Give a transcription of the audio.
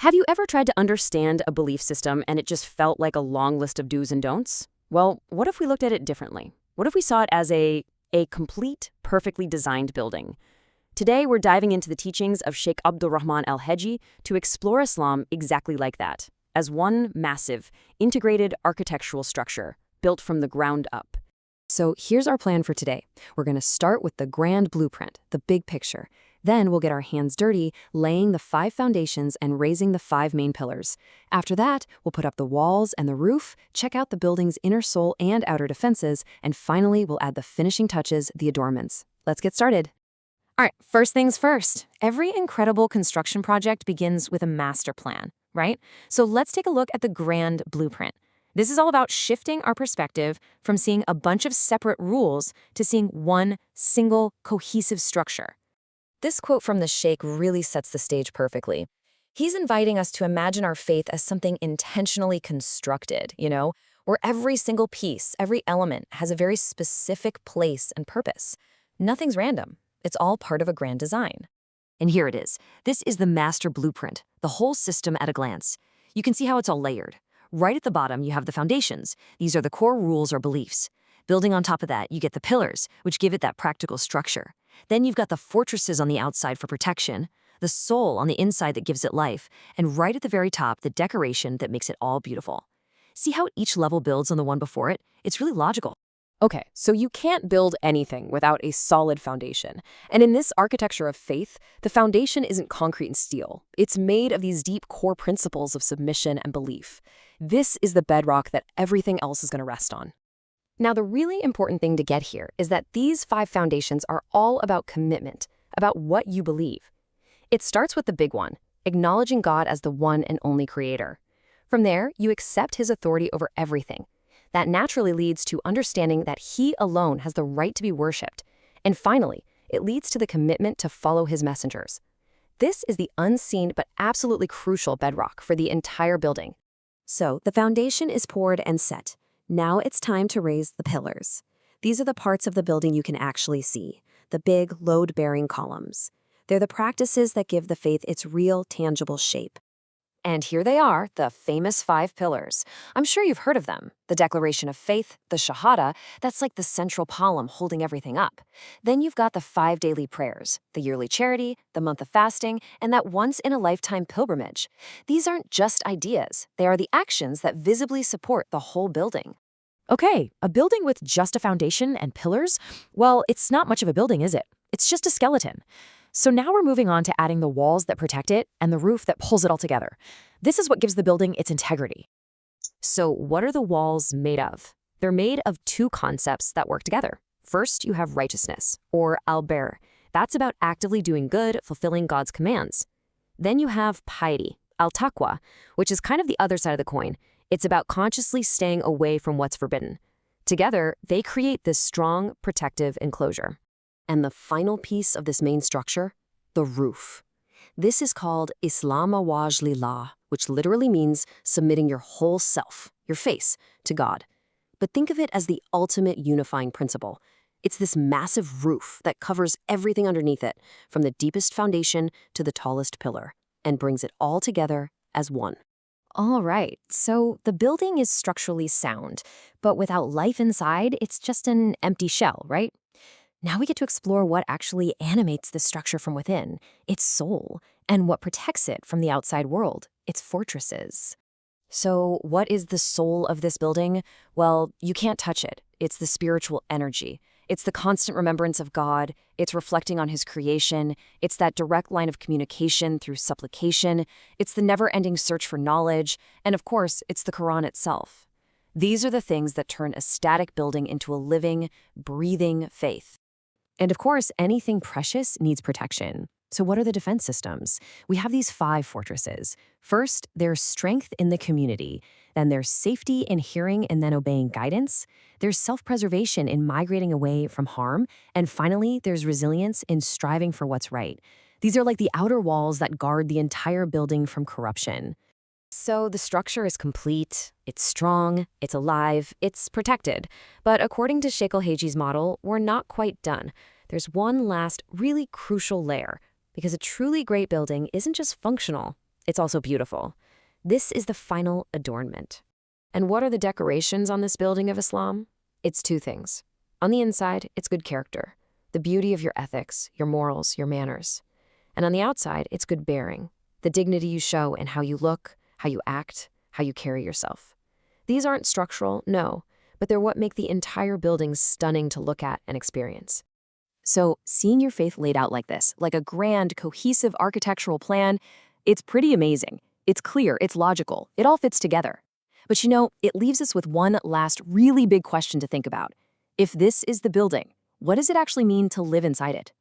Have you ever tried to understand a belief system and it just felt like a long list of do's and don'ts? Well, what if we looked at it differently? What if we saw it as a complete, perfectly designed building? Today, we're diving into the teachings of Sheikh Abdulrahman Al-Heji to explore Islam exactly like that, as one massive, integrated architectural structure built from the ground up. So here's our plan for today. We're going to start with the grand blueprint, the big picture. Then we'll get our hands dirty, laying the 5 foundations and raising the 5 main pillars. After that, we'll put up the walls and the roof, check out the building's inner soul and outer defenses, and finally, we'll add the finishing touches, the adornments. Let's get started. All right, first things first. Every incredible construction project begins with a master plan, right? So let's take a look at the grand blueprint. This is all about shifting our perspective from seeing a bunch of separate rules to seeing one single cohesive structure. This quote from the Sheikh really sets the stage perfectly. He's inviting us to imagine our faith as something intentionally constructed, where every single piece, every element has a very specific place and purpose. Nothing's random. It's all part of a grand design. And here it is. This is the master blueprint, the whole system at a glance. You can see how it's all layered. Right at the bottom, you have the foundations. These are the core rules or beliefs. Building on top of that, you get the pillars, which give it that practical structure. Then you've got the fortresses on the outside for protection, the soul on the inside that gives it life, and right at the very top, the decoration that makes it all beautiful. See how each level builds on the one before it? It's really logical. Okay, so you can't build anything without a solid foundation. And in this architecture of faith, the foundation isn't concrete and steel. It's made of these deep core principles of submission and belief. This is the bedrock that everything else is going to rest on. Now, the really important thing to get here is that these 5 foundations are all about commitment, about what you believe. It starts with the big one, acknowledging God as the one and only creator. From there, you accept his authority over everything. That naturally leads to understanding that he alone has the right to be worshipped. And finally, it leads to the commitment to follow his messengers. This is the unseen but absolutely crucial bedrock for the entire building. So, the foundation is poured and set. Now it's time to raise the pillars. These are the parts of the building you can actually see, the big, load-bearing columns. They're the practices that give the faith its real, tangible shape. And here they are, the famous 5 pillars. I'm sure you've heard of them. The Declaration of Faith, the Shahada, that's like the central column holding everything up. Then you've got the 5 daily prayers, the yearly charity, the month of fasting, and that once-in-a-lifetime pilgrimage. These aren't just ideas. They are the actions that visibly support the whole building. Okay, a building with just a foundation and pillars? Well, it's not much of a building, is it? It's just a skeleton. So now we're moving on to adding the walls that protect it and the roof that pulls it all together. This is what gives the building its integrity. So what are the walls made of? They're made of 2 concepts that work together. First, you have righteousness, or al-bir. That's about actively doing good, fulfilling God's commands. Then you have piety, al-taqwa, which is kind of the other side of the coin. It's about consciously staying away from what's forbidden. Together, they create this strong, protective enclosure. And the final piece of this main structure, the roof. This is called Islamawaj Lillah, which literally means submitting your whole self, your face, to God. But think of it as the ultimate unifying principle. It's this massive roof that covers everything underneath it, from the deepest foundation to the tallest pillar, and brings it all together as one. All right, so the building is structurally sound, but without life inside, it's just an empty shell, right? Now we get to explore what actually animates this structure from within, its soul, and what protects it from the outside world, its fortresses. So what is the soul of this building? Well, you can't touch it. It's the spiritual energy. It's the constant remembrance of God. It's reflecting on his creation. It's that direct line of communication through supplication. It's the never-ending search for knowledge. And of course, it's the Quran itself. These are the things that turn a static building into a living, breathing faith. And of course, anything precious needs protection. So what are the defense systems? We have these 5 fortresses. First, there's strength in the community. Then there's safety in hearing and then obeying guidance. There's self-preservation in migrating away from harm. And finally, there's resilience in striving for what's right. These are like the outer walls that guard the entire building from corruption. So the structure is complete, it's strong, it's alive, it's protected. But according to Sheikh Al-Heji's model, we're not quite done. There's one last really crucial layer, because a truly great building isn't just functional, it's also beautiful. This is the final adornment. And what are the decorations on this building of Islam? It's two things. On the inside, it's good character, the beauty of your ethics, your morals, your manners. And on the outside, it's good bearing, the dignity you show in how you look, how you act, how you carry yourself. These aren't structural, no, but they're what make the entire building stunning to look at and experience. So, seeing your faith laid out like this, like a grand, cohesive architectural plan, it's pretty amazing. It's clear, it's logical, it all fits together. But it leaves us with one last really big question to think about. If this is the building, what does it actually mean to live inside it?